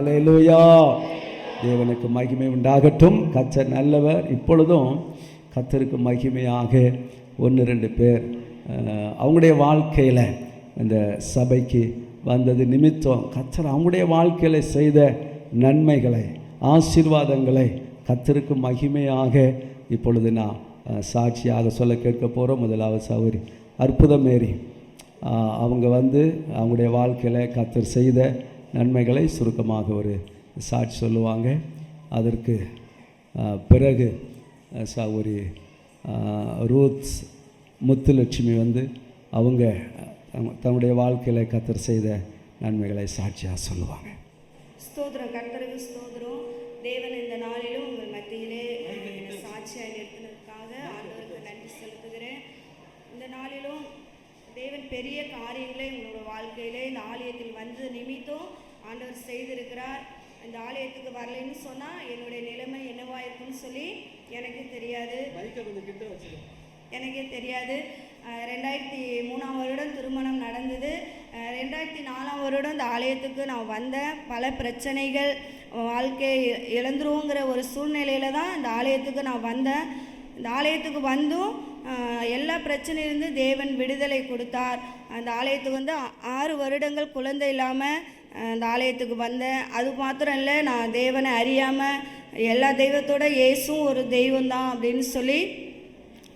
ஹல்லேலூயா. தேவனுக்கு மகிமை உண்டாகட்டும். கர்த்தர் நல்லவர். இப்பொழுதும் கர்த்தருக்கு மகிமையாக 1-2 பேர் அவங்களுடைய வாழ்க்கையில் இந்த சபைக்கு வந்தது நிமித்தம் கர்த்தர் அவங்களுடைய வாழ்க்கையில் செய்த நன்மைகளை, ஆசீர்வாதங்களை கர்த்தருக்கு மகிமையாக இப்பொழுது நான் சாட்சியாக சொல்ல கேட்க போகிறோம். முதலாவது சகோதரி அற்புதம் மேரி, அவங்க அவங்களுடைய வாழ்க்கையில் கர்த்தர் செய்த நன்மைகளை சுருக்கமாக ஒரு சாட்சி சொல்லுவாங்க. அதற்கு பிறகு சகோதரி ரூத் முத்துலட்சுமி அவங்க தன்னுடைய வாழ்க்கையில் கர்த்தர் செய்த நன்மைகளை சாட்சியாக சொல்லுவாங்க. ஸ்தோத்திரம், கர்த்தருக்கு ஸ்தோத்திரம். தேவன் இந்த நாளிலும் உங்கள் மத்தியிலே சாட்சியாக நிறுத்தினதுக்காக ஆண்டவருக்கு நன்றி செலுத்துகிறேன். இந்த நாளிலும் தேவன் பெரிய காரியங்களை உங்களோட வாழ்க்கையிலே இந்த ஆலயத்தில் வந்து நிமித்தம் ஆண்டவர் செய்திருக்கிறார். இந்த ஆலயத்துக்கு வரலைன்னு சொன்னால் என்னுடைய நிலைமை என்னவா இருக்குன்னு சொல்லி எனக்கே தெரியாது. 2003ஆம் வருடம் திருமணம் நடந்தது. 2004ஆம் வருடம் இந்த ஆலயத்துக்கு நான் வந்தேன். பல பிரச்சனைகள், வாழ்க்கை இழந்துருவோங்கிற ஒரு சூழ்நிலையில் தான் இந்த ஆலயத்துக்கு நான் வந்தேன். இந்த ஆலயத்துக்கு வந்தும் எல்லா பிரச்சனையிலிருந்து தேவன் விடுதலை கொடுத்தார். அந்த ஆலயத்துக்கு 6 வருடங்கள் குழந்தை இல்லாமல் அந்த ஆலயத்துக்கு வந்தேன். அது மாத்திரம் இல்லை, நான் தேவனை அறியாமல் எல்லா தெய்வத்தோட இயேசும் ஒரு தெய்வம்தான் அப்படின்னு சொல்லி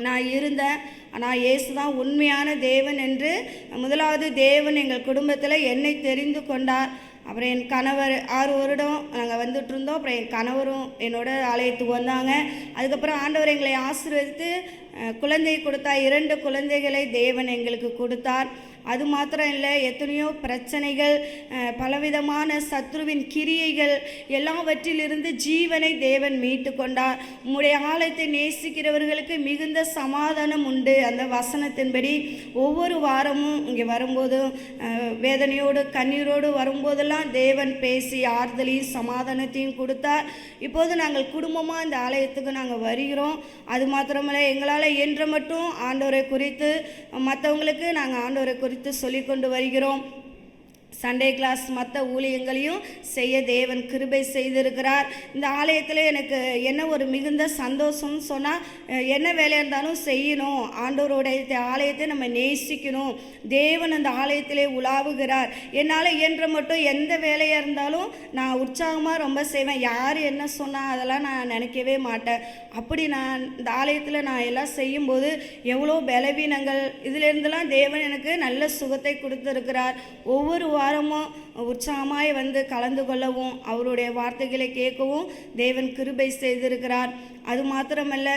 நான் இருந்தேன். ஆனால் இயேசு தான் உண்மையான தேவன் என்று முதலாவது தேவன் எங்கள் குடும்பத்தில் என்னை தெரிந்து கொண்டார். அப்புறம் என் கணவர் 6 வருடம் நாங்கள் வந்துட்டு இருந்தோம். அப்புறம் என் கணவரும் என்னோட ஆலயத்துக்கு வந்தாங்க. அதுக்கப்புறம் ஆண்டவர் எங்களை ஆசீர்வதித்து குழந்தை கொடுத்தார். 2 குழந்தைகளை தேவன் எங்களுக்கு கொடுத்தார். அது மாத்திரம் இல்லை, எத்தனையோ பிரச்சனைகள், பலவிதமான சத்ருவின் கிரியைகள் எல்லாவற்றிலிருந்து ஜீவனை தேவன் மீட்டு கொண்டார். உம்முடைய ஆலயத்தை நேசிக்கிறவர்களுக்கு மிகுந்த சமாதானம் உண்டு. அந்த வசனத்தின்படி ஒவ்வொரு வாரமும் இங்கே வரும்போதும் வேதனையோடு கண்ணீரோடு வரும்போதெல்லாம் தேவன் பேசி ஆறுதலையும் சமாதானத்தையும் கொடுத்தார். இப்போது நாங்கள் குடும்பமாக இந்த ஆலயத்துக்கு நாங்கள் வருகிறோம். அது மாத்திரமல்ல, எங்களால் இயன்ற மட்டும் ஆண்டவரை குறித்து மற்றவங்களுக்கு நாங்கள் ஆண்டவரை குறித்து சொல்லிக்கொண்டு வருகிறோம். சண்டே கிளாஸ் மற்ற ஊழியங்களையும் செய்ய தேவன் கிருபை செய்திருக்கிறார். இந்த ஆலயத்தில் எனக்கு என்ன ஒரு மிகுந்த சந்தோஷம்னு சொன்னால், என்ன வேலையாக இருந்தாலும் செய்யணும், ஆண்டவருடைய ஆலயத்தை நம்ம நேசிக்கணும். தேவன் அந்த ஆலயத்திலே உலாவுகிறார். என்னால் இயன்ற மட்டும் எந்த வேலையாக இருந்தாலும் நான் உற்சாகமாக ரொம்ப செய்வேன். யார் என்ன சொன்னால் அதெல்லாம் நான் நினைக்கவே மாட்டேன். அப்படி நான் இந்த ஆலயத்தில் நான் எல்லாம் செய்யும்போது எவ்வளோ பலவீனங்கள் இதிலிருந்துலாம் தேவன் எனக்கு நல்ல சுகத்தை கொடுத்துருக்கிறார். ஒவ்வொரு வாரமும் உற்சாகமாய் கலந்து கொள்ளவும் அவருடைய வார்த்தைகளை கேட்கவும் தேவன் கிருபை செய்திருக்கிறார். அது மாத்திரமல்ல,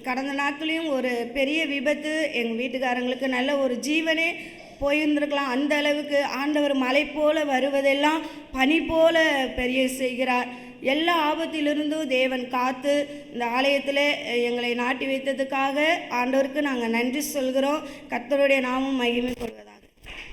கடந்த நாட்களையும் ஒரு பெரிய விபத்து, எங்கள் வீட்டுக்காரங்களுக்கு நல்ல ஒரு ஜீவனே போயிருந்திருக்கலாம். அந்த அளவுக்கு ஆண்டவர் மலை போல வருவதெல்லாம் பனி போல பெரிய செய்கிறார். எல்லா ஆபத்திலிருந்தும் தேவன் காத்து இந்த ஆலயத்தில் எங்களை நாட்டி வைத்ததுக்காக ஆண்டவருக்கு நாங்கள் நன்றி சொல்கிறோம். கர்த்தருடைய நாமம் மகிமை